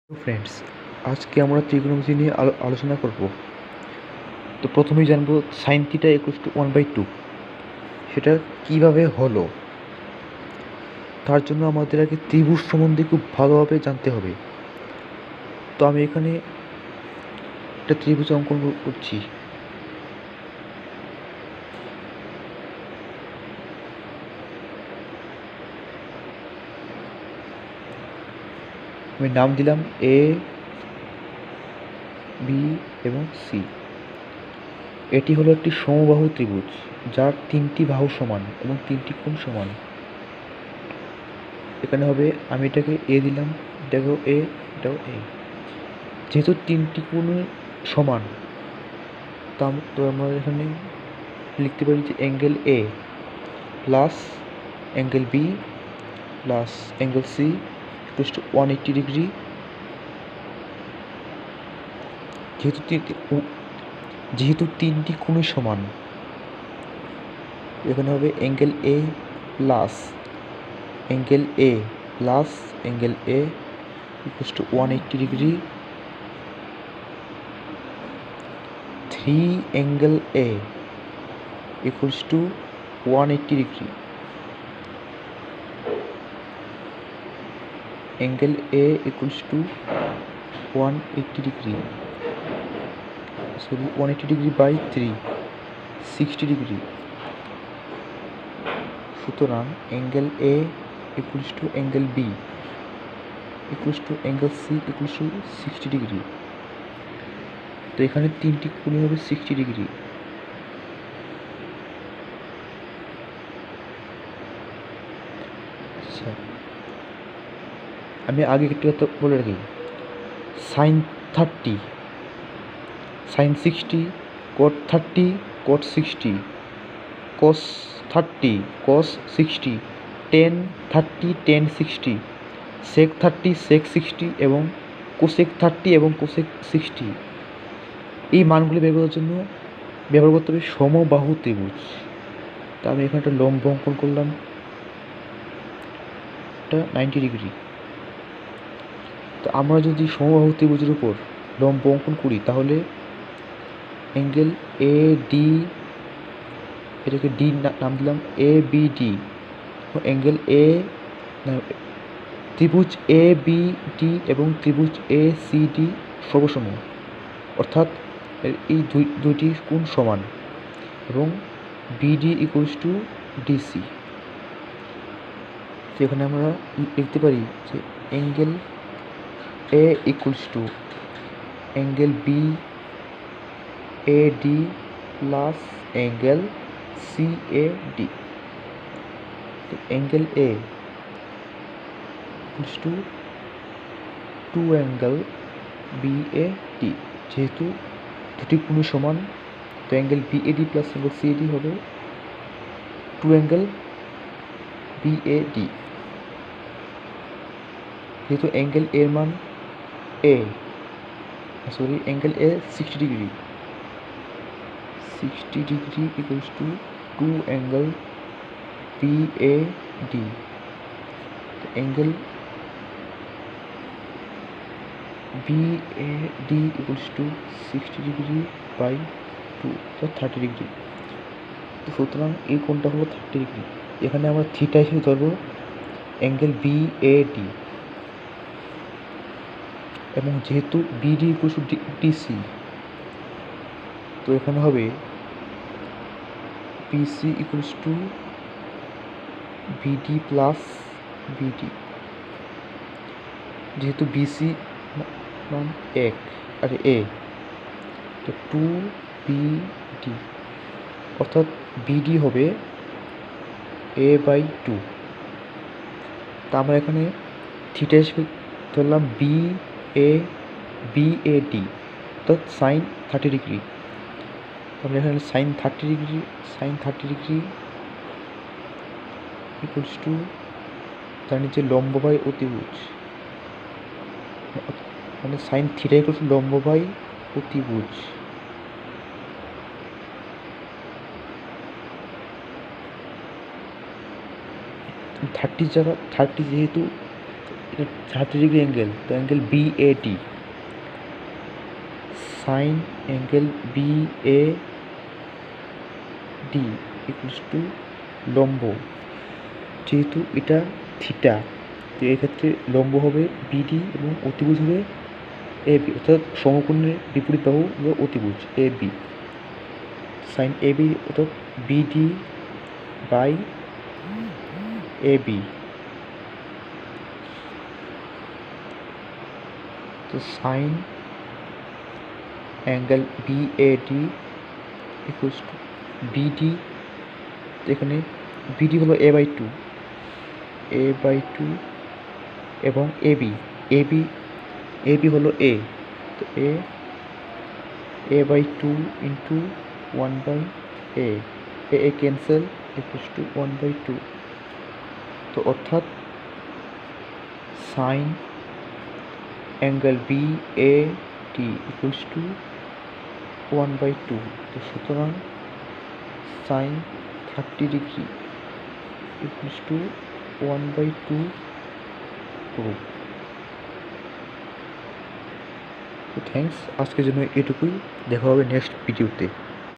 Friends, আজকে আমরা ত্রিকোণমিতি নিয়ে আলোচনা করব। তো প্রথমেই জানবো সাইন থিটা ইকুয়ালস টু 1/2 সেটা কিভাবে হলো। তার জন্য আমাদের আগে ত্রিভুজ সম্বন্ধে খুব ভালোভাবে জানতে হবে। তো আমি এখানে একটা ত্রিভুজ অঙ্কন করছি। আমি নাম দিলাম এ, বি এবং সি। এটি হলো একটি সমবাহু ত্রিভুজ যার তিনটি বাহু সমান এবং তিনটি কোণ সমান। এখানে হবে, আমি এটাকে এ দিলাম, এটাকেও এ, এটাও এ। যেহেতু তিনটি কোণ সমান, তো আমরা এখানে লিখতে পারি যে angle A plus angle B plus angle C equals to 180 degree. যেহেতু তিনটি কোণই সমান, এখানে হবে angle A plus angle A plus angle A equals to 180 degree. 3 angle A equals to 180 degree. Angle A equals to 180 degree. Sorry, 180 degree by 3, 60 degree. সুতরাং angle A equals to angle B equals to angle C equals to 60 degree. তো এখানে তিনটি কোণই হবে 60 degree. আচ্ছা, আমি আগে একটু কথা বলে রাখি। সাইন 30, সাইন 60, কট 30, কট 60, কস 30, কস 60, টেন 30, টেন 60, সেক 30, সেক 60 এবং কোসেক 30 এবং কোসেক 60। এই মানগুলি বের করার জন্য ব্যবহার করতে হবে সমবাহু ত্রিভুজ। তা আমি এখানে একটা লম্ব অঙ্কন করলাম, এটা 90 ডিগ্রি। তো আমরা যদি সমবাহু ত্রিভুজের উপর লম্ব অঙ্কন করি তাহলে অ্যাঙ্গেল এ ডি, এটাকে ডি নাম দিলাম, এ বি ডি, অ্যাঙ্গেল এ, ত্রিভুজ এ বি ডি এবং ত্রিভুজ এ সি ডি সর্বসম, অর্থাৎ এই দুইটি কোণ সমান এবং বিডি ইকুয়ালস টু ডিসি। তো এখানে আমরা লিখতে পারি যে angle A equals to angle B A D plus angle C A D. Angle A equals to 2 angle B A D. যেহেতু দুটি কোণই সমান, তো angle B A D plus angle C A D হবে 2 অ্যাঙ্গেল বি এ ডি। যেহেতু angle এর মান angle A 60 degree, 60 degree equals to 2 angle B A D. Angle B A D equals to 60 degree by 2, 30 degree. তো সুতরাং এই কোণটা হলো 30 degree. এখানে আমরা থিটা হিসেবে ধরবো অ্যাঙ্গেল বি এ ডি, এবং যেহেতু বিডি ইকুয়ালস টু ডিসি, তো এখানে হবে BC equals to BD plus BD. যেহেতু বিসি মান 1 আর এ, তো 2 বিডি, অর্থাৎ বিডি হবে এ বাই 2। তা আমরা এখানে থিটা হিসেবে ধরলাম বি এ ডি, অর্থাৎ সাইন 30 ডিগ্রি। আমরা এখানে সাইন 30 ডিগ্রি ইকুয়ালস টু তার নিচে লম্ব বাই অতিভুজ, মানে সাইন থিটা ইকুয়ালস টু লম্ব বাই অতিভুজ। থার্টি যেহেতু 30 ডিগ্রি অ্যাঙ্গেল, তো angle BAD, sign angle BAD equals two লম্ব, যেহেতু এটা থিটা, তো এক্ষেত্রে লম্ব হবে BD এবং অতিভুজ হবে AB, অর্থাৎ সমকোণের বিপরীত বাহু বা অতিভুজ AB, সাইন AB অর্থাৎ BD বাই AB। তো sign angle BAD equals two BD, এখানে BD হলো A/2 এবং AB হলো A, তো A/2 into 1/A, A cancel equals to 1/2, তো অর্থাৎ sine angle BAD equals to 1/2, তো সুতরাং sine 30 degree equals to 1/2 proof. তো থ্যাংকস, আজকের জন্য এটুকুই, দেখা হবে নেক্সট ভিডিওতে।